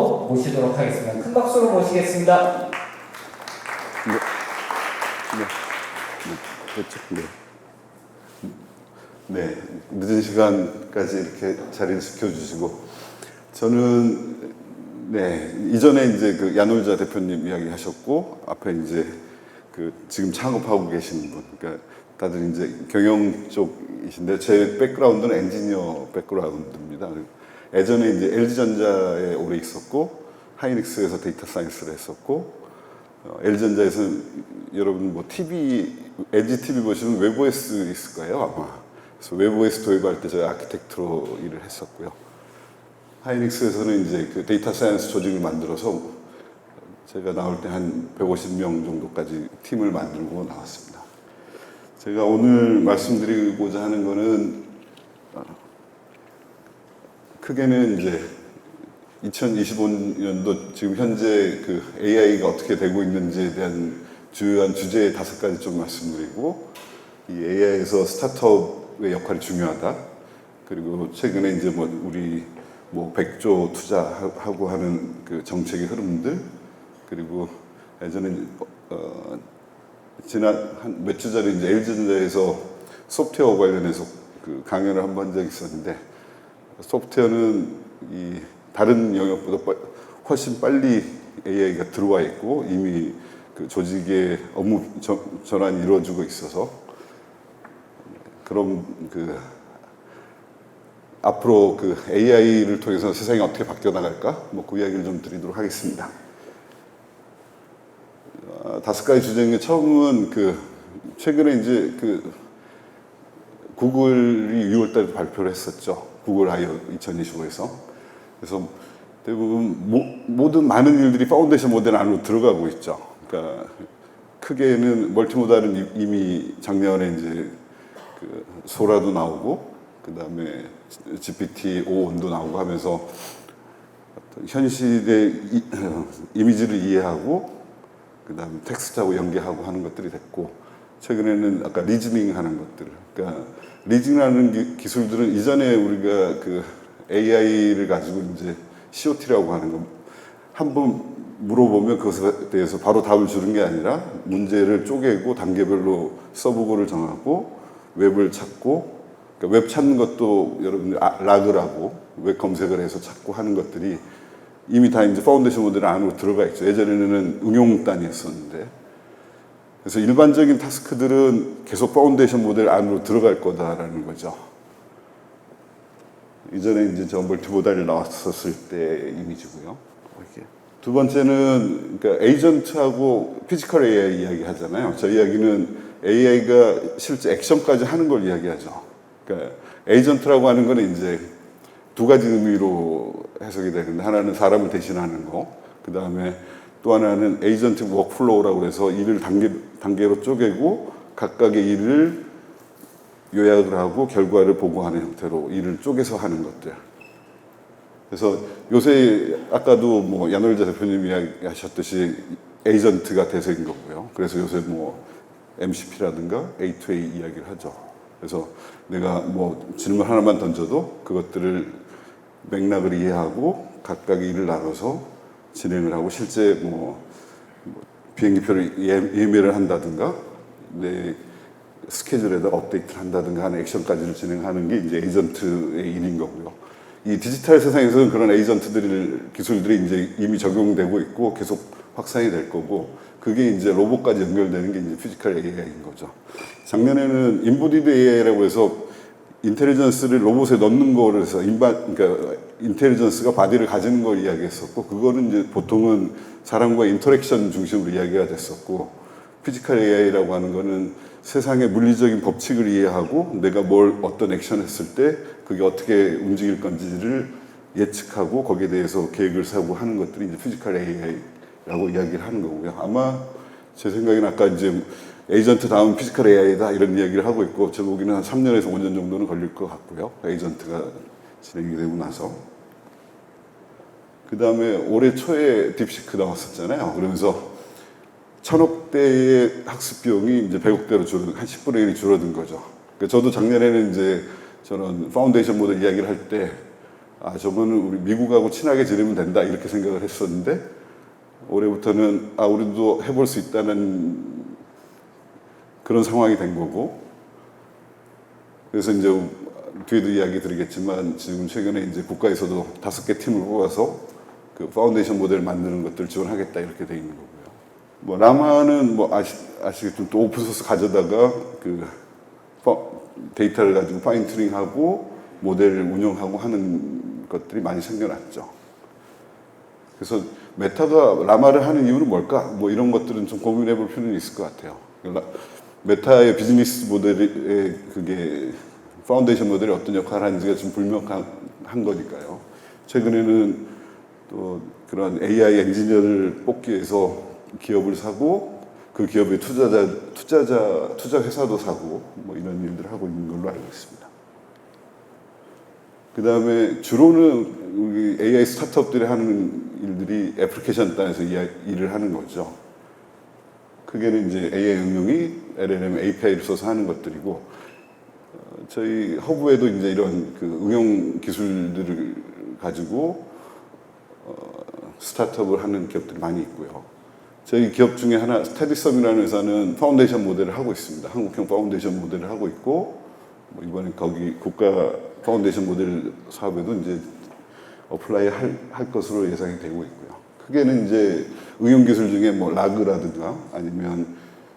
자리로 모시도록 하겠습니다. 큰 박수로 모시겠습니다. 네, 늦은 시간까지 이렇게 자리를 지켜주시고, 저는 이전에 이제 그 야놀자 대표님 이야기하셨고, 앞에 이제 그 지금 창업하고 계시는 분, 그러니까 다들 이제 경영 쪽이신데 제 백그라운드는 엔지니어 백그라운드입니다. 예전에 이제 LG전자에 오래 있었고, 하이닉스에서 데이터 사이언스를 했었고, LG전자에서 여러분 뭐 TV, LG TV 보시면 웹OS 있을 거예요 아마. 그래서 웹OS 도입할 때 저희 아키텍트로 일을 했었고요. 하이닉스에서는 이제 그 데이터 사이언스 조직을 만들어서 제가 나올 때 한 150명 정도까지 팀을 만들고 나왔습니다. 제가 오늘 말씀드리고자 하는 거는 크게는 이제 2025년도 지금 현재 그 AI가 어떻게 되고 있는지에 대한 주요한 주제 5가지 좀 말씀드리고, 이 AI에서 스타트업의 역할이 중요하다. 그리고 최근에 이제 뭐 우리 뭐 100조 투자하고 하는 그 정책의 흐름들, 그리고 예전에 지난 한 몇 주 전에 이제 LG전자에서 소프트웨어 관련해서 그 강연을 한번 한 적이 있었는데, 소프트웨어는 이 다른 영역보다 훨씬 빨리 AI가 들어와 있고 이미 그 조직의 업무 전환이 이루어지고 있어서, 그럼 그 앞으로 그 AI를 통해서 세상이 어떻게 바뀌어 나갈까? 뭐 그 이야기를 좀 드리도록 하겠습니다. 5가지 주제 중에 처음은 그 최근에 이제 그 구글이 6월달에 발표를 했었죠. 구글 I/O 2025에서. 그래서 대부분 모든 많은 일들이 파운데이션 모델 안으로 들어가고 있죠. 그러니까 크게는 멀티모달은 이미 작년에 이제 그 소라도 나오고, 그 다음에 GPT-5도 나오고 하면서 어떤 현실의 이미지를 이해하고, 그 다음에 텍스트하고 연계하고 하는 것들이 됐고, 최근에는 아까 리즈닝 하는 것들, 그러니까 리즈닝하는 기술들은 이전에 우리가 그 AI를 가지고 이제 COT라고 하는 거 한번 물어보면 그것에 대해서 바로 답을 주는 게 아니라 문제를 쪼개고 단계별로 서브고를 정하고 웹을 찾고, 그러니까 웹 찾는 것도 여러분들 락을 하고 웹 검색을 해서 찾고 하는 것들이 이미 다 이제 파운데이션 모델 안으로 들어가 있죠. 예전에는 응용 단위였었는데, 그래서 일반적인 타스크들은 계속 파운데이션 모델 안으로 들어갈 거다라는 거죠. 이전에 이제 저 멀티모달이 나왔었을 때 이미지고요. 이렇게. 두 번째는 그러니까 에이전트하고 피지컬 AI 이야기 하잖아요. 저 이야기는 AI가 실제 액션까지 하는 걸 이야기하죠. 그러니까 에이전트라고 하는 거는 이제 2가지 의미로 해석이 되는데, 하나는 사람을 대신하는 거, 그 다음에 또 하나는 에이전트 워크플로우라고 해서 일을 단계로 쪼개고 각각의 일을 요약을 하고 결과를 보고하는 형태로 일을 쪼개서 하는 것들. 그래서 요새 아까도 뭐 야놀자 대표님이 이야기하셨듯이 에이전트가 대세인 거고요. 그래서 요새 뭐 MCP라든가 A2A 이야기를 하죠. 그래서 내가 뭐 질문 하나만 던져도 그것들을 맥락을 이해하고 각각의 일을 나눠서 진행을 하고, 실제 뭐 비행기표를 예매를 한다든가 내 스케줄에다 업데이트를 한다든가 하는 액션까지를 진행하는 게 이제 에이전트의 일인 거고요. 이 디지털 세상에서는 그런 기술들이 이제 이미 적용되고 있고 계속 확산이 될 거고, 그게 이제 로봇까지 연결되는 게 이제 피지컬 AI인 거죠. 작년에는 인보디드 AI라고 해서 인텔리전스를 로봇에 넣는 거를 해서 그러니까 인텔리전스가 바디를 가지는 걸 이야기했었고, 그거는 이제 보통은 사람과 인터랙션 중심으로 이야기가 됐었고, 피지컬 AI라고 하는 거는 세상의 물리적인 법칙을 이해하고 내가 어떤 액션을 했을 때 그게 어떻게 움직일 건지를 예측하고 거기에 대해서 계획을 세우고 하는 것들이 이제 피지컬 AI라고 이야기를 하는 거고요. 아마 제 생각에는 아까 이제 에이전트 다음 피지컬 AI다 이런 이야기를 하고 있고, 제 보기에는 한 3년에서 5년 정도는 걸릴 것 같고요. 에이전트가 진행이 되고 나서. 그 다음에 올해 초에 딥시크 나왔었잖아요. 그러면서 1,000억 대의 학습 비용이 이제 100억 대로 한 10분의 1이 줄어든 거죠. 그러니까 저도 작년에는 이제 저는 파운데이션 모델 이야기를 할 때 아, 저거는 우리 미국하고 친하게 지내면 된다 이렇게 생각을 했었는데 올해부터는 아, 우리도 해볼 수 있다는 그런 상황이 된 거고 그래서 이제 뒤에도 이야기 드리겠지만 지금 최근에 이제 국가에서도 5개 팀을 뽑아서 그 파운데이션 모델을 만드는 것들을 지원하겠다 이렇게 돼 있는 거고요. 뭐 라마는 뭐 아시겠지만 또 오픈소스 가져다가 그 데이터를 가지고 파인 튜닝하고 모델을 운영하고 하는 것들이 많이 생겨났죠. 그래서 메타가 라마를 하는 이유는 뭘까? 뭐 이런 것들은 좀 고민해 볼 필요는 있을 것 같아요. 메타의 비즈니스 모델의 그게 파운데이션 모델이 어떤 역할을 하는지가 좀 불명한 거니까요. 최근에는 또 그런 AI 엔지니어를 뽑기 위해서 기업을 사고 그 기업의 투자 회사도 사고 뭐 이런 일들을 하고 있는 걸로 알고 있습니다. 그 다음에 주로는 우리 AI 스타트업들이 하는 일들이 애플리케이션 단에서 일을 하는 거죠. 크게는 이제 AI 응용이 LLM API를 써서 하는 것들이고, 저희 허브에도 이제 이런 그 응용 기술들을 가지고 스타트업을 하는 기업들이 많이 있고요. 저희 기업 중에 하나, 스테디썸이라는 회사는 파운데이션 모델을 하고 있습니다. 한국형 파운데이션 모델을 하고 있고, 뭐 이번에 거기 국가 파운데이션 모델 사업에도 이제 어플라이 할 것으로 예상이 되고 있고요. 크게는 이제 응용 기술 중에 뭐 라그라든가 아니면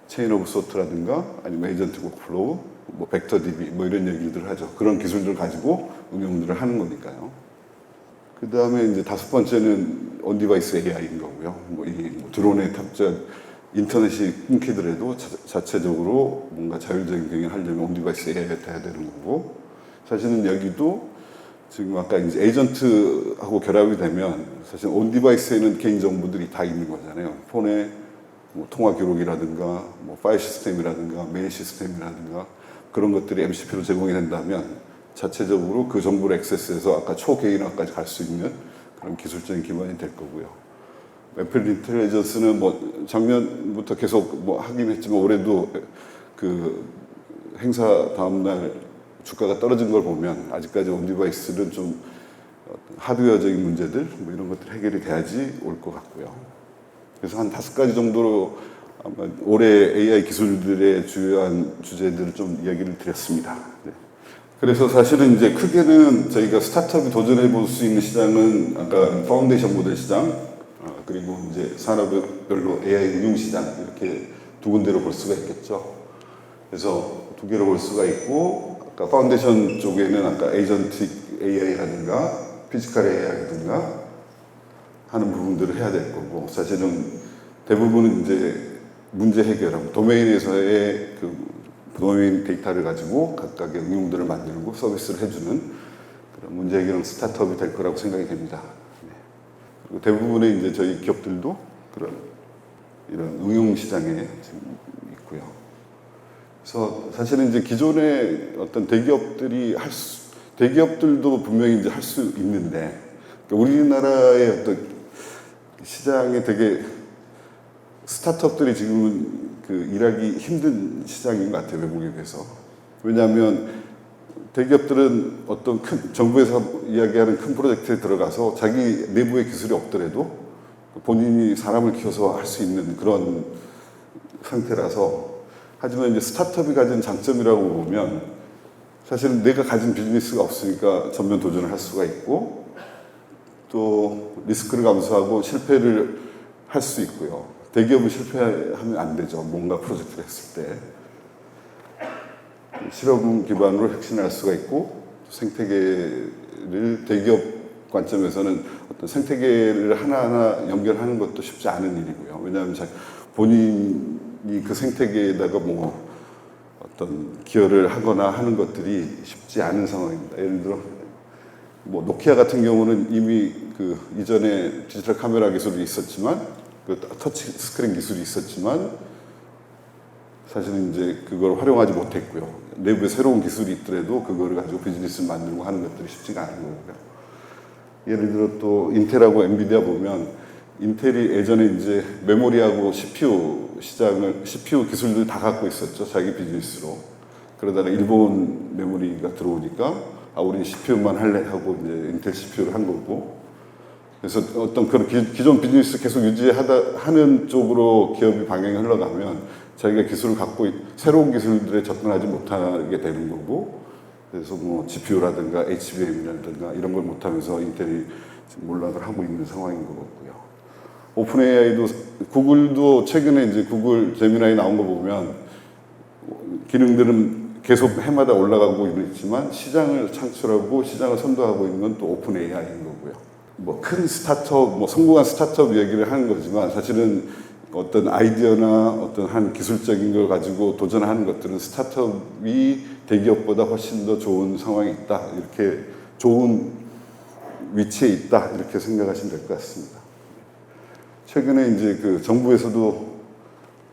체인 오브 소트라든가 아니면 에이전트 워크플로우, 뭐 벡터 DB 뭐 이런 얘기들을 하죠. 그런 기술들을 가지고 응용들을 하는 거니까요. 그 다음에 이제 5번째는 온디바이스 AI인 거고요. 뭐 드론에 탑재 인터넷이 끊기더라도 자체적으로 뭔가 자율적인 경영을 하려면 온디바이스 AI가 돼야 되는 거고, 사실은 여기도 지금 아까 이제 에이전트하고 결합이 되면 사실 온디바이스에는 개인 정보들이 다 있는 거잖아요. 폰에 뭐 통화 기록이라든가 뭐 파일 시스템이라든가 메일 시스템이라든가 그런 것들이 MCP로 제공이 된다면 자체적으로 그 정보를 액세스해서 아까 초개인화까지 갈 수 있는 그런 기술적인 기반이 될 거고요. 애플 인텔리전스는 뭐 작년부터 계속 뭐 하긴 했지만 올해도 그 행사 다음날 주가가 떨어진 걸 보면 아직까지 온디바이스는 좀 하드웨어적인 문제들 뭐 이런 것들 해결이 돼야지 올 것 같고요. 그래서 한 5가지 정도로 아마 올해 AI 기술들의 주요한 주제들을 좀 이야기를 드렸습니다. 네. 그래서 사실은 이제 크게는 저희가 스타트업이 도전해 볼 수 있는 시장은 아까 파운데이션 모델 시장, 그리고 이제 산업별로 AI 응용 시장 이렇게 2군데로 볼 수가 있겠죠. 그래서 2개로 볼 수가 있고, 아까 파운데이션 쪽에는 아까 에이전틱 AI라든가 피지컬 AI라든가 하는 부분들을 해야 될 거고, 사실은 대부분은 이제 문제 해결하고 도메인에서의 그 도메인 데이터를 가지고 각각의 응용들을 만들고 서비스를 해주는 그런 문제 해결은 스타트업이 될 거라고 생각이 됩니다. 네. 그리고 대부분의 이제 저희 기업들도 그런 이런 응용 시장에 지금 있고요. 그래서 사실은 이제 기존의 어떤 대기업들도 분명히 이제 할 수 있는데, 우리나라의 어떤 시장에 되게 스타트업들이 지금은 그 일하기 힘든 시장인 것 같아요, 외국에 비해서. 왜냐하면 대기업들은 어떤 큰 정부에서 이야기하는 큰 프로젝트에 들어가서 자기 내부의 기술이 없더라도 본인이 사람을 키워서 할 수 있는 그런 상태라서. 하지만 이제 스타트업이 가진 장점이라고 보면 사실은 내가 가진 비즈니스가 없으니까 전면 도전을 할 수가 있고, 또 리스크를 감수하고 실패를 할 수 있고요. 대기업은 실패하면 안 되죠. 뭔가 프로젝트를 했을 때. 실험 기반으로 혁신할 수가 있고, 생태계를 대기업 관점에서는 어떤 생태계를 하나하나 연결하는 것도 쉽지 않은 일이고요. 왜냐하면 본인이 그 생태계에다가 뭐 어떤 기여를 하거나 하는 것들이 쉽지 않은 상황입니다. 예를 들어 뭐 노키아 같은 경우는 이미 그 이전에 디지털 카메라 기술이 있었지만, 그 터치 스크린 기술이 있었지만 사실은 이제 그걸 활용하지 못했고요. 내부에 새로운 기술이 있더라도 그거를 가지고 비즈니스를 만들고 하는 것들이 쉽지가 않은 거고요. 예를 들어 또 인텔하고 엔비디아 보면, 인텔이 예전에 이제 메모리하고 CPU 기술들 다 갖고 있었죠. 자기 비즈니스로. 그러다가 일본 메모리가 들어오니까 아, 우리는 CPU만 할래 하고 이제 인텔 CPU를 한 거고. 그래서 어떤 그런 기존 비즈니스 계속 하는 쪽으로 기업이 방향이 흘러가면 자기가 기술을 새로운 기술들에 접근하지 못하게 되는 거고. 그래서 뭐 GPU라든가 HBM이라든가 이런 걸 못하면서 인텔이 몰락을 하고 있는 상황인 것 같고요. 오픈 AI도 구글도 최근에 이제 구글 제미나이 나온 거 보면 기능들은 계속 해마다 올라가고 있지만 시장을 창출하고 시장을 선도하고 있는 건 또 오픈 AI인 거고요. 뭐 큰 스타트업, 뭐 성공한 스타트업 얘기를 하는 거지만 사실은 어떤 아이디어나 어떤 한 기술적인 걸 가지고 도전하는 것들은 스타트업이 대기업보다 훨씬 더 좋은 상황에 있다. 이렇게 좋은 위치에 있다. 이렇게 생각하시면 될 것 같습니다. 최근에 이제 그 정부에서도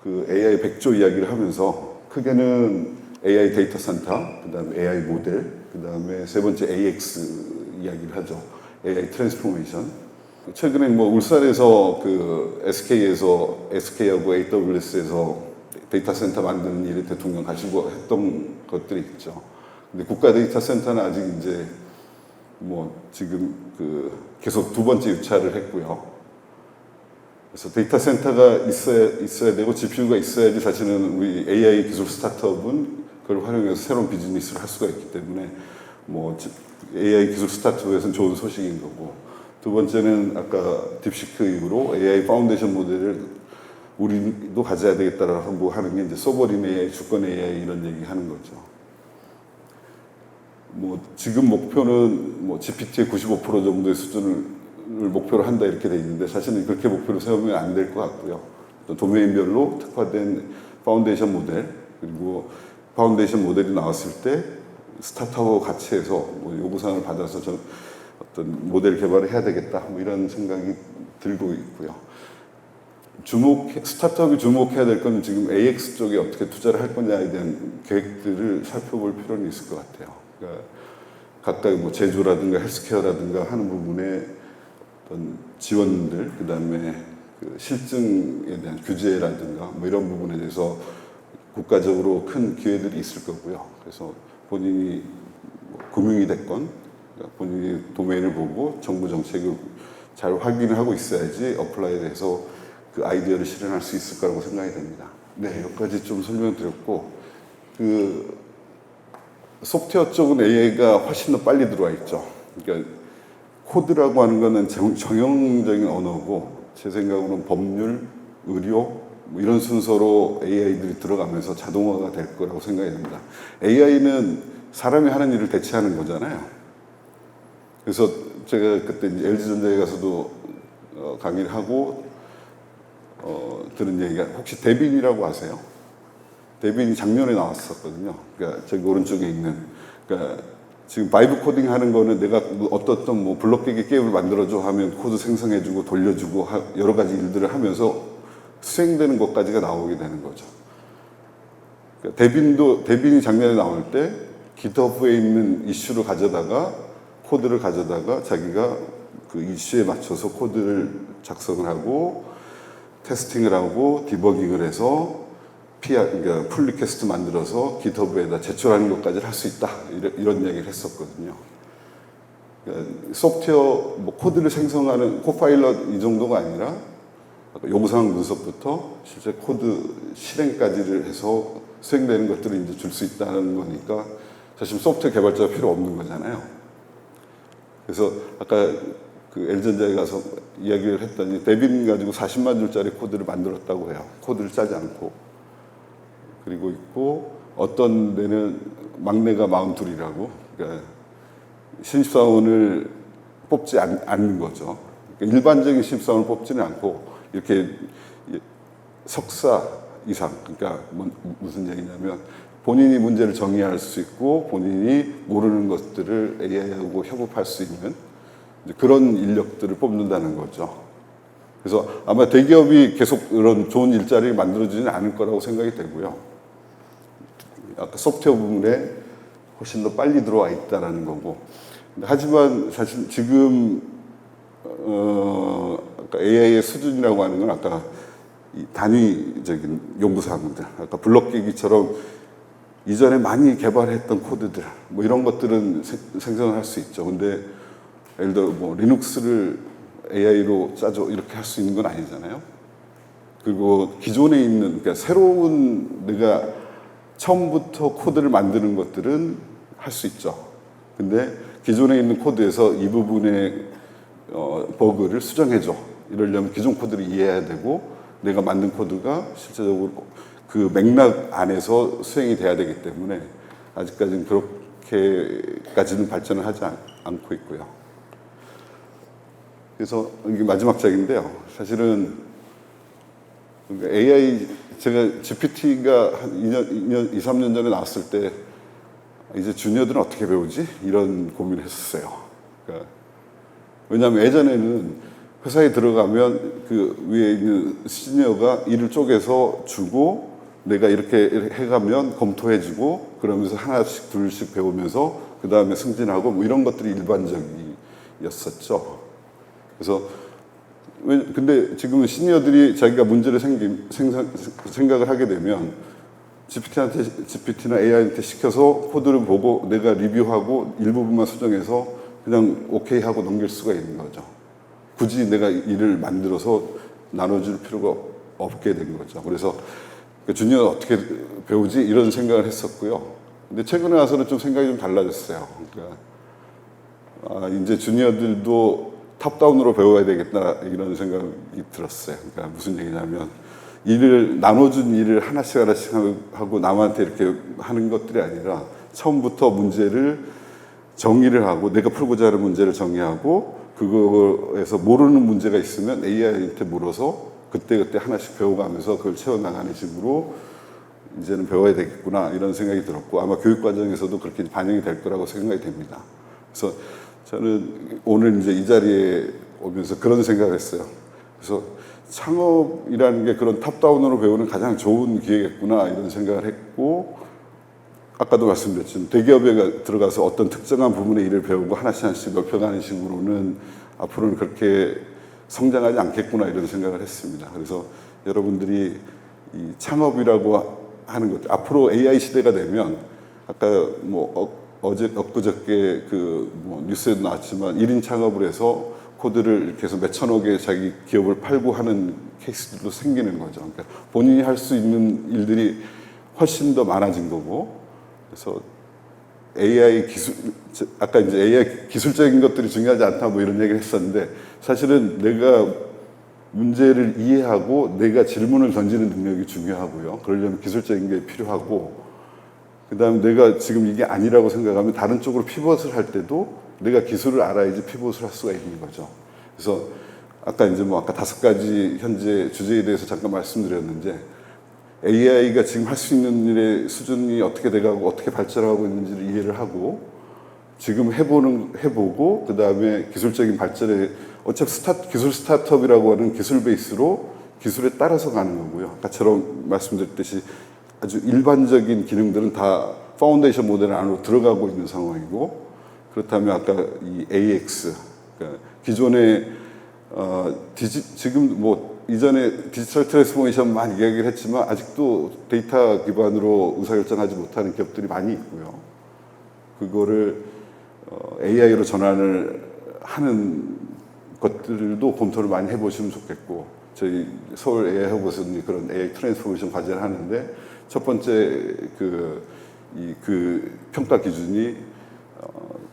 그 AI 100조 이야기를 하면서 크게는 AI 데이터 센터, 그 다음에 AI 모델, 그 다음에 세 번째 AX 이야기를 하죠. AI 트랜스포메이션. 최근에 뭐 울산에서 그 SK하고 AWS에서 데이터 센터 만드는 일에 대통령 가시고 했던 것들이 있죠. 근데 국가 데이터 센터는 아직 이제 뭐 지금 그 계속 두 번째 유찰을 했고요. 그래서 데이터 센터가 있어야 되고 GPU가 있어야지 사실은 우리 AI 기술 스타트업은 그걸 활용해서 새로운 비즈니스를 할 수가 있기 때문에 뭐 AI 기술 스타트업에서는 좋은 소식인 거고, 두 번째는 아까 딥시크 이후로 AI 파운데이션 모델을 우리도 가져야 되겠다라고 하는 게 이제 소버린 AI, 주권 AI 이런 얘기 하는 거죠. 뭐 지금 목표는 뭐 GPT의 95% 정도의 수준을 목표로 한다 이렇게 돼 있는데 사실은 그렇게 목표를 세우면 안 될 것 같고요. 또 도메인별로 특화된 파운데이션 모델, 그리고 파운데이션 모델이 나왔을 때 스타트업하고 같이 해서 뭐 요구사항을 받아서 어떤 모델 개발을 해야 되겠다 뭐 이런 생각이 들고 있고요. 스타트업이 주목해야 될 건 지금 AX 쪽에 어떻게 투자를 할 거냐에 대한 계획들을 살펴볼 필요는 있을 것 같아요. 그러니까 각각 뭐 제조라든가 헬스케어라든가 하는 부분에 어떤 지원들, 그 다음에 그 실증에 대한 규제라든가 뭐 이런 부분에 대해서 국가적으로 큰 기회들이 있을 거고요. 그래서 본인이 뭐 금융이 됐건 본인이 도메인을 보고 정부 정책을 잘 확인을 하고 있어야지 어플라이를 해서 그 아이디어를 실현할 수 있을 거라고 생각이 됩니다. 네, 여기까지 좀 설명을 드렸고, 그 소프트웨어 쪽은 AI가 훨씬 더 빨리 들어와 있죠. 그러니까 코드라고 하는 거는 정형적인 언어고, 제 생각으로는 법률, 의료 뭐 이런 순서로 AI들이 들어가면서 자동화가 될 거라고 생각이 됩니다. AI는 사람이 하는 일을 대체하는 거잖아요. 그래서 제가 그때 이제 LG전자에 가서도 강의를 하고 들은 얘기가, 혹시 데빈이라고 아세요? 데빈이 작년에 나왔었거든요. 그러니까 저기 오른쪽에 있는, 그러니까 지금 바이브 코딩 하는 거는 내가 어떤 뭐 블록 깨기 게임을 만들어줘 하면 코드 생성해주고 돌려주고 여러 가지 일들을 하면서 수행되는 것까지가 나오게 되는 거죠. 그러니까 데빈이 작년에 나올 때 GitHub에 있는 이슈를 가져다가 코드를 가져다가 자기가 그 이슈에 맞춰서 코드를 작성을 하고 테스팅을 하고 디버깅을 해서 그러니까 풀 리퀘스트 만들어서 GitHub에다 제출하는 것까지 할 수 있다, 이런 얘기를 했었거든요. 그러니까 소프트웨어 뭐 코드를 생성하는 코파일럿 이 정도가 아니라 요구사항 분석부터 실제 코드 실행까지를 해서 수행되는 것들을 이제 줄 수 있다는 거니까 사실 소프트웨어 개발자가 필요 없는 거잖아요. 그래서 아까 그 LG전자에 가서 이야기를 했더니 데빈 가지고 40만 줄짜리 코드를 만들었다고 해요. 코드를 짜지 않고. 그리고 있고 어떤 데는 막내가 42이라고, 그러니까 신입사원을 뽑지 않는 거죠. 그러니까 일반적인 신입사원을 뽑지는 않고 이렇게 석사 이상, 그러니까 무슨 얘기냐면 본인이 문제를 정의할 수 있고 본인이 모르는 것들을 AI하고 협업할 수 있는 그런 인력들을 뽑는다는 거죠. 그래서 아마 대기업이 계속 그런 좋은 일자리를 만들어주지는 않을 거라고 생각이 되고요. 아까 소프트웨어 부분에 훨씬 더 빨리 들어와 있다는 거고. 하지만 사실 지금 아까 AI의 수준이라고 하는 건 아까 이 단위적인 요구사항들, 아까 블록 깨기처럼 이전에 많이 개발했던 코드들 뭐 이런 것들은 생성을 할 수 있죠. 근데 예를 들어 뭐 리눅스를 AI로 짜줘 이렇게 할 수 있는 건 아니잖아요. 그리고 기존에 있는 그러니까 새로운 내가 처음부터 코드를 만드는 것들은 할 수 있죠. 근데 기존에 있는 코드에서 이 부분의 버그를 수정해줘 이러려면 기존 코드를 이해해야 되고 내가 만든 코드가 실제적으로 그 맥락 안에서 수행이 돼야 되기 때문에 아직까지는 그렇게까지는 발전을 하지 않고 있고요. 그래서 이게 마지막 장인데요. 사실은 AI 제가 GPT가 한 2, 3년 전에 나왔을 때 이제 주니어들은 어떻게 배우지? 이런 고민을 했었어요. 그러니까 왜냐하면 예전에는 회사에 들어가면 그 위에 있는 시니어가 일을 쪼개서 주고 내가 이렇게 해가면 검토해주고 그러면서 하나씩 둘씩 배우면서 그 다음에 승진하고 뭐 이런 것들이 일반적이었었죠. 그래서 근데 지금은 시니어들이 자기가 문제를 생각을 하게 되면 GPT나 AI한테 시켜서 코드를 보고 내가 리뷰하고 일부분만 수정해서 그냥 오케이 하고 넘길 수가 있는 거죠. 굳이 내가 일을 만들어서 나눠줄 필요가 없게 된 거죠. 그래서 주니어는 어떻게 배우지? 이런 생각을 했었고요. 근데 최근에 와서는 좀 생각이 좀 달라졌어요. 그러니까 이제 주니어들도 탑다운으로 배워야 되겠다 이런 생각이 들었어요. 그러니까 무슨 얘기냐면 일을 나눠준 일을 하나씩 하고 남한테 이렇게 하는 것들이 아니라 처음부터 문제를 정의를 하고 내가 풀고자 하는 문제를 정의하고 그거에서 모르는 문제가 있으면 AI한테 물어서 그때그때 하나씩 배워가면서 그걸 채워나가는 식으로 이제는 배워야 되겠구나 이런 생각이 들었고 아마 교육 과정에서도 그렇게 반영이 될 거라고 생각이 됩니다. 그래서 저는 오늘 이제 이 자리에 오면서 그런 생각을 했어요. 그래서 창업이라는 게 그런 탑다운으로 배우는 가장 좋은 기회겠구나 이런 생각을 했고 아까도 말씀드렸지만 대기업에 들어가서 어떤 특정한 부분의 일을 배우고 하나씩 넓혀가는 식으로는 앞으로는 그렇게 성장하지 않겠구나 이런 생각을 했습니다. 그래서 여러분들이 이 창업이라고 하는 것 앞으로 AI 시대가 되면 아까 뭐 엊그저께 그 뭐 뉴스에도 나왔지만 1인 창업을 해서 코드를 이렇게 해서 몇천억에 자기 기업을 팔고 하는 케이스들도 생기는 거죠. 그러니까 본인이 할 수 있는 일들이 훨씬 더 많아진 거고 그래서 AI 기술, 아까 이제 AI 기술적인 것들이 중요하지 않다 뭐 이런 얘기를 했었는데 사실은 내가 문제를 이해하고 내가 질문을 던지는 능력이 중요하고요. 그러려면 기술적인 게 필요하고 그 다음에 내가 지금 이게 아니라고 생각하면 다른 쪽으로 피벗을 할 때도 내가 기술을 알아야지 피벗을 할 수가 있는 거죠. 그래서 아까 이제 뭐 아까 5가지 현재 주제에 대해서 잠깐 말씀드렸는데 AI가 지금 할 수 있는 일의 수준이 어떻게 돼가고 어떻게 발전하고 있는지를 이해를 하고 지금 해보고 그 다음에 기술적인 발전에 어차피 기술 스타트업이라고 하는 기술 베이스로 기술에 따라서 가는 거고요. 아까처럼 말씀드렸듯이 아주 일반적인 기능들은 다 파운데이션 모델 안으로 들어가고 있는 상황이고 그렇다면 아까 이 AX 그러니까 기존의 지금 뭐 이전에 디지털 트랜스포메이션 많이 이야기를 했지만 아직도 데이터 기반으로 의사결정하지 못하는 기업들이 많이 있고요. 그거를 AI로 전환을 하는 것들도 검토를 많이 해보시면 좋겠고 저희 서울 AI 허브에서 그런 AI 트랜스포메이션 과제를 하는데 첫 번째 그 평가 기준이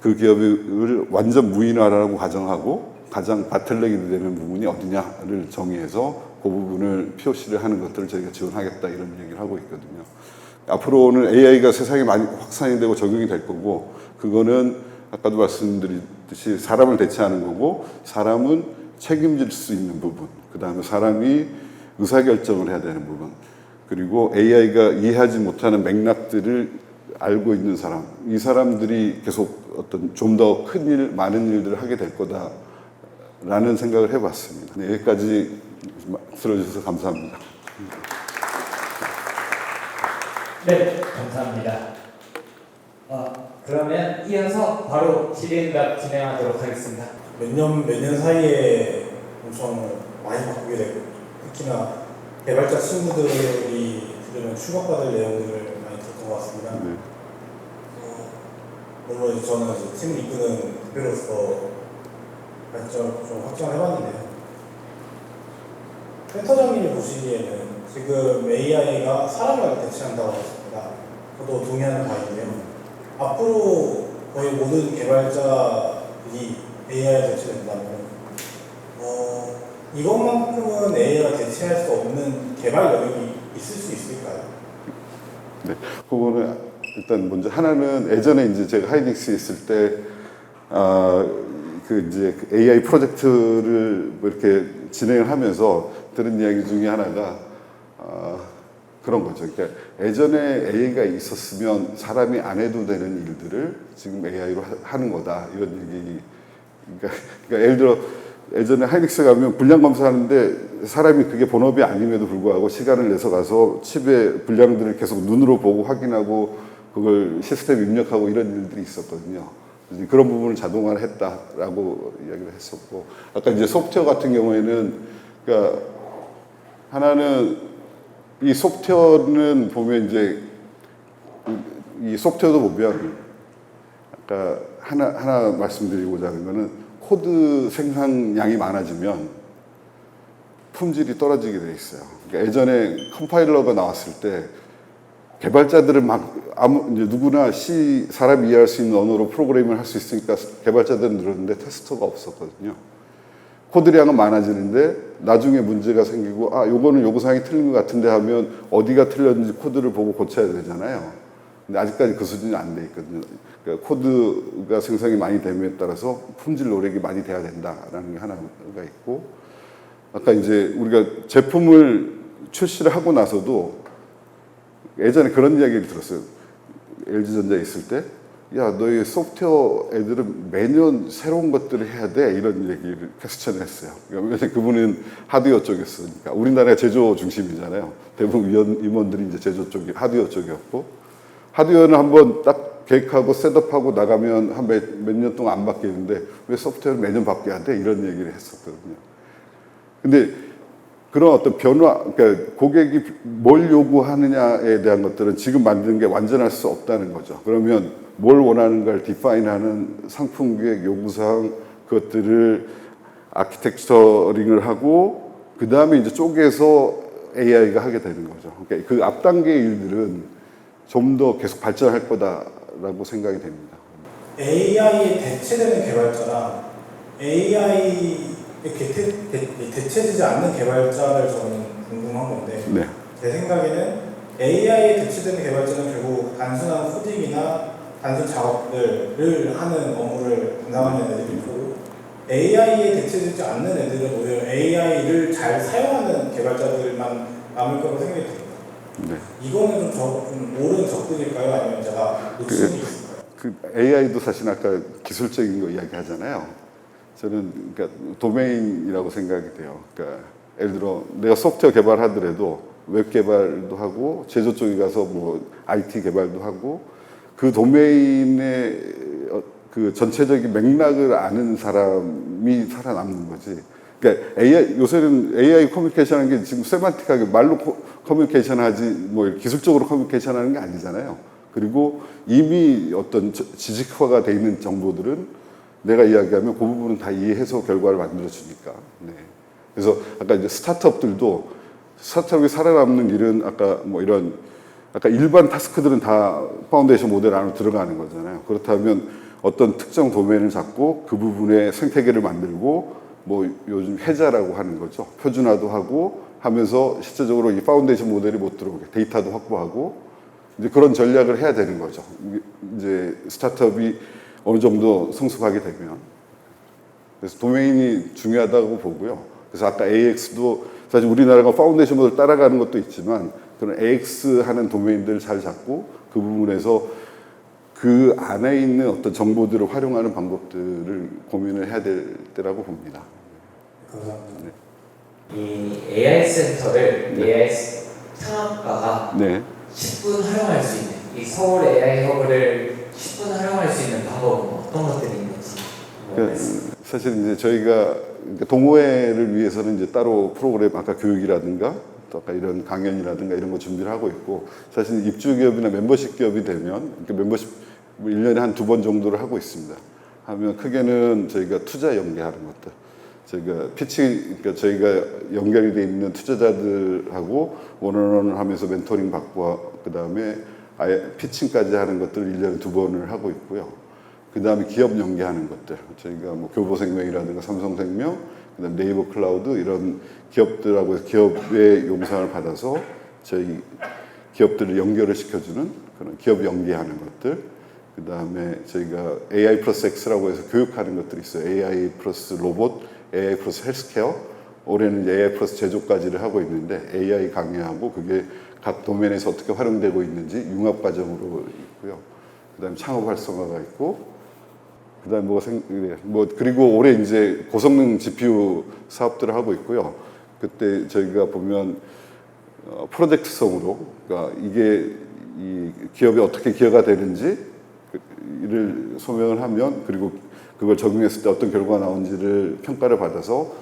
그 기업을 완전 무인화라고 가정하고 가장 바틀렉이 되는 부분이 어디냐를 정의해서 그 부분을 POC를 하는 것들을 저희가 지원하겠다 이런 얘기를 하고 있거든요. 앞으로는 AI가 세상에 많이 확산이 되고 적용이 될 거고 그거는 아까도 말씀드렸듯이 사람을 대체하는 거고 사람은 책임질 수 있는 부분 그 다음에 사람이 의사결정을 해야 되는 부분 그리고 AI가 이해하지 못하는 맥락들을 알고 있는 사람 이 사람들이 계속 어떤 좀 더 큰 일, 많은 일들을 하게 될 거다라는 생각을 해봤습니다. 네, 여기까지 들어주셔서 감사합니다. 네, 감사합니다. 그러면 이어서 바로 질의응답 진행하도록 하겠습니다. 몇 년 사이에 엄청 많이 바꾸게 되고 특히나 개발자 친구들이 들으면 추격받을 내용들을 많이 들었던 것 같습니다. 네. 물론 이제 저는 이제 팀을 이끄는 대표로서 발전을 좀 확장을 해봤는데요. 센터장님이 보시기에는 지금 AI가 사람을 대체한다고 하셨습니다. 저도 동의하는 바인데요. 앞으로 거의 모든 개발자들이 AI에 대체된다면 이것만큼은 AI가 대체할 수 없는 개발 영역이 있을 수 있을까요? 네, 그거는 일단 먼저 하나는 예전에 이제 제가 하이닉스에 있을 때, 그 이제 AI 프로젝트를 뭐 이렇게 진행을 하면서 들은 이야기 중에 하나가, 그런 거죠. 그러니까 예전에 AI가 있었으면 사람이 안 해도 되는 일들을 지금 AI로 하는 거다. 이런 얘기. 그러니까 예를 들어, 예전에 하이닉스 가면 불량 검사하는데 사람이 그게 본업이 아님에도 불구하고 시간을 내서 가서 칩의 불량들을 계속 눈으로 보고 확인하고 그걸 시스템에 입력하고 이런 일들이 있었거든요. 그런 부분을 자동화를 했다라고 이야기를 했었고, 아까 이제 소프트웨어 같은 경우에는, 그러니까 하나는 이 소프트웨어는 보면 이제 이 소프트웨어도 보면 아까 하나 말씀드리고자 하는 거는 코드 생산량이 많아지면 품질이 떨어지게 돼 있어요. 그러니까 예전에 컴파일러가 나왔을 때 개발자들은 막 이제 누구나 사람이 이해할 수 있는 언어로 프로그래밍을 할 수 있으니까 개발자들은 늘었는데 테스터가 없었거든요. 코드량은 많아지는데 나중에 문제가 생기고 요거는 요구사항이 틀린 것 같은데 하면 어디가 틀렸는지 코드를 보고 고쳐야 되잖아요. 근데 아직까지 그 수준이 안 돼 있거든요. 그러니까 코드가 생성이 많이 됨에 따라서 품질 노력이 많이 돼야 된다라는 게 하나가 있고, 아까 이제 우리가 제품을 출시를 하고 나서도 예전에 그런 이야기를 들었어요. LG전자에 있을 때, 야, 너희 소프트웨어 애들은 매년 새로운 것들을 해야 돼. 이런 얘기를 퀘스천을 했어요. 왜냐면 그분은 하드웨어 쪽이었으니까. 우리나라가 제조 중심이잖아요. 대부분 임원들이 이제 제조 쪽이 하드웨어 쪽이었고, 하드웨어는 한번 딱 계획하고 셋업하고 나가면 한 몇 년 동안 안 바뀌는데 왜 소프트웨어를 매년 바뀌어야 돼? 이런 얘기를 했었거든요. 근데 그런 어떤 변화, 그러니까 고객이 뭘 요구하느냐에 대한 것들은 지금 만드는 게 완전할 수 없다는 거죠. 그러면 뭘 원하는가를 디파인하는 상품 계획 요구사항 그것들을 아키텍처링을 하고 그 다음에 이제 쪼개서 AI가 하게 되는 거죠. 그러니까 그 앞 단계 일들은 좀 더 계속 발전할 거다라고 생각이 됩니다. AI에 대체되는 개발자랑 AI에 대체되지 않는 개발자를 저는 궁금한 건데, 네. 제 생각에는 AI에 대체되는 개발자는 결국 단순한 코딩이나 단순 작업들을 하는 업무를 담당하는 애들이고, AI에 대체되지 않는 애들은 오히려 AI를 잘 사용하는 개발자들만 남을 거라고 생각이 듭니다. 네. 이거는 좀 옳은 접근일까요? 아니면 제가 놓치는 게 있을까요? 그 AI도 사실 아까 기술적인 거 이야기하잖아요. 저는 그러니까 도메인이라고 생각이 돼요. 그러니까 예를 들어 내가 소프트웨어 개발하더라도 웹 개발도 하고 제조 쪽에 가서 뭐 IT 개발도 하고 그 도메인의 그 전체적인 맥락을 아는 사람이 살아남는 거지. 그러니까 요새는 AI 커뮤니케이션 하는 게 지금 세만틱하게 말로 커뮤니케이션 하지 뭐 기술적으로 커뮤니케이션 하는 게 아니잖아요. 그리고 이미 어떤 지식화가 돼 있는 정보들은 내가 이야기하면 그 부분은 다 이해해서 결과를 만들어 주니까. 네. 그래서 아까 이제 스타트업들도 스타트업이 살아남는 일은 아까 뭐 이런 아까 일반 타스크들은 다 파운데이션 모델 안으로 들어가는 거잖아요. 그렇다면 어떤 특정 도메인을 잡고 그 부분에 생태계를 만들고 뭐 요즘 해자라고 하는 거죠. 표준화도 하고 하면서 실제적으로 이 파운데이션 모델이 못 들어오게 데이터도 확보하고 이제 그런 전략을 해야 되는 거죠. 이제 스타트업이 어느 정도 성숙하게 되면. 그래서 도메인이 중요하다고 보고요. 그래서 아까 AX도 사실 우리나라가 파운데이션 모델 따라가는 것도 있지만 그런 AX 하는 도메인들을 잘 잡고 그 부분에서 그 안에 있는 어떤 정보들을 활용하는 방법들을 고민을 해야 될 때라고 봅니다. 감사합니다. 네. 이 AI 센터를 네. AI 창업가가 네. 10분 활용할 수 있는 이 서울 AI 허브를 10분 활용할 수 있는 방법은 어떤 것들이 있는지 사실 이제 저희가 동호회를 위해서는 이제 따로 프로그램 아까 교육이라든가 또 아까 이런 강연이라든가 이런 거 준비를 하고 있고 사실 입주 기업이나 멤버십 기업이 되면 멤버십 1년에 한 2번 정도를 하고 있습니다. 하면 크게는 저희가 투자 연계하는 것들 저희가 그러니까 저희가 연결이 돼 있는 투자자들하고 원원원을 하면서 멘토링 받고 그 다음에 아예 피칭까지 하는 것들을 1년에 2번을 하고 있고요. 그 다음에 기업 연계하는 것들 저희가 뭐 교보생명이라든가 삼성생명 그 다음에 네이버 클라우드 이런 기업들하고 기업의 용상을 받아서 저희 기업들을 연결을 시켜주는 그런 기업 연계하는 것들 그 다음에 저희가 AI 플러스 X라고 해서 교육하는 것들이 있어요. AI 플러스 로봇, AI 플러스 헬스케어 올해는 이제 AI 플러스 제조까지를 하고 있는데 AI 강의하고 그게 각 도면에서 어떻게 활용되고 있는지 융합 과정으로 있고요. 그 다음에 창업 활성화가 있고 그 다음에 그리고 올해 이제 고성능 GPU 사업들을 하고 있고요. 그때 저희가 보면 프로젝트성으로 그러니까 이게 이 기업이 어떻게 기여가 되는지 이를 소명을 하면 그리고 그걸 적용했을 때 어떤 결과가 나온지를 평가를 받아서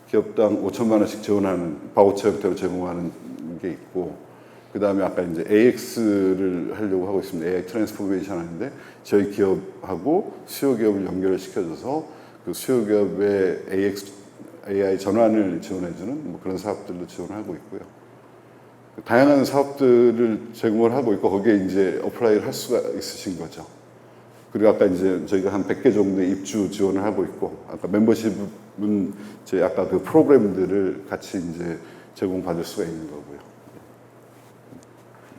기업당 5천만 원씩 지원하는 바우처 형태로 제공하는 게 있고 그 다음에 아까 이제 AX를 하려고 하고 있습니다. AI 트랜스포메이션 하는데 저희 기업하고 수요 기업을 연결을 시켜줘서 그 수요 기업의 AI 전환을 지원해주는 뭐 그런 사업들도 지원하고 있고요. 다양한 사업들을 제공을 하고 있고 거기에 이제 어플라이를 할 수가 있으신 거죠. 그리고 아까 이제 저희가 한 100개 정도의 입주 지원을 하고 있고 아까 멤버십은 저희 아까 그 프로그램들을 같이 이제 제공받을 수가 있는 거고요.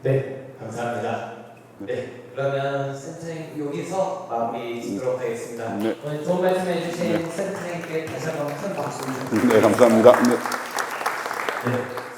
네, 감사합니다. 네, 그러면 센터님 여기서 마무리 짓도록 하겠습니다. 네. 오늘 좋은 말씀해주신 센터님께 다시 한번 큰 박수 부탁드립니다. 네, 감사합니다. 네. 네.